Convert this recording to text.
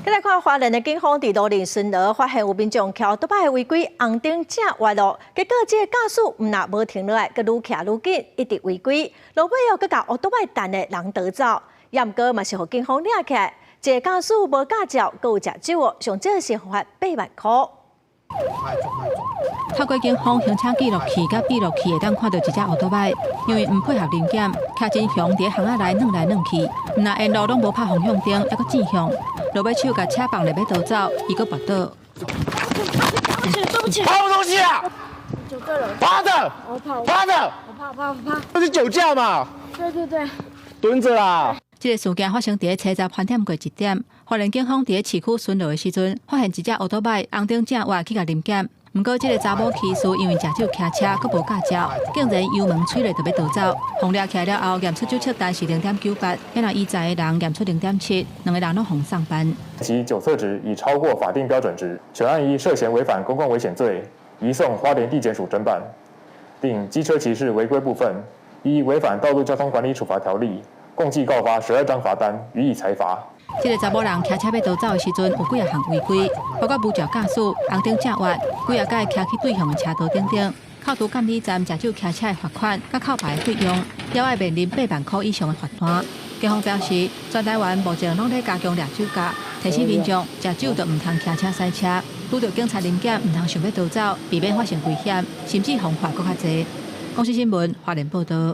再来看花莲的警方伫路林巡逻，发现有民众骑倒摆违规红灯正弯路，结果这个驾驶唔但无停落来，佮愈骑愈紧，一直违规，落尾又佮甲乌倒摆等的人逃走，也毋过嘛是互警方抓起来，这个驾驶无驾照，佮有食酒哦，上少是罚8万块。 透过警方行车记录器甲闭路器，会当看到一只乌倒摆，因为唔配合临检，骑真凶伫巷仔内弄来弄去，唔但沿路拢无拍方向灯，还佫正向，落尾手甲车放入要逃走，伊佫跋倒。对不起，跑什么东西啊9个人，趴着，我怕，趴着，我怕，这是酒驾嘛？对，蹲着啦。 这个事件发生伫车站饭店过1点，花莲警方伫市区巡逻的时阵，发现一只乌倒摆红灯正弯去甲临检。不过，这个查某骑士因为食酒骑车，佮无驾照，竟然油门吹了就要逃走。红抓起来了后，验出酒测单是0.98，也让依在的人验出0.7，两个人都红上班。其酒测值已超过法定标准值，全案依涉嫌违反公共危险罪，移送花莲地检署侦办。另机车骑士违规部分，依违反道路交通管理处罚条例。 共计告发12张罚单，予以裁罚。这个查某人骑车要逃走的时阵，有几项违规，包括无照驾驶、红灯正弯、几下届骑去对向的车道等等。扣除监理站食酒骑车的罚款，甲扣牌的费用，也要面临8万块以上的罚单。警方表示，全台湾目前拢在加强抓酒驾，提醒民众食酒就唔通骑车赛车，遇到警察临检唔通想要逃走，避免发生危险，甚至防罚更较侪。公司新闻花莲报道。